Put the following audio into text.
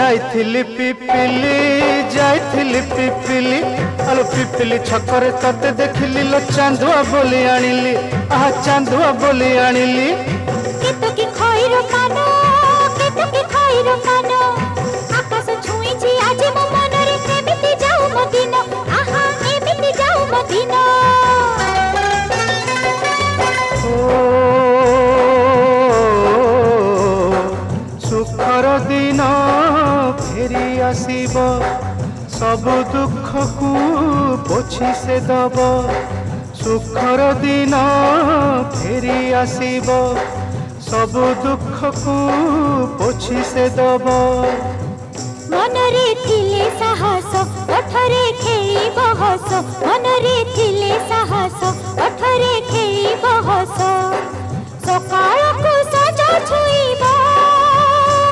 जाइथिली पिपिली जाइथिली पिपिली आलो पिपिली छकरे तते देखिली लो चांदुआ बोली आनिली आहा चांदुआ बोली आनिली केतकी खइरो कानो केतकी खइरो कानो आकाश छुईची आज मो मनरे एमिति जाऊ मदिना आहा एमिति जाऊ मदिना सुखर दिन फेरी आसीब सब दुख को पोछि से दब सुखर दिन फेरी आसीब सब दुख को पोछि से दब मनरे थिले साहस ओठरे खेली बहस मनरे थिले साहस ओठरे खेली बहस सकाळ को सजा छुई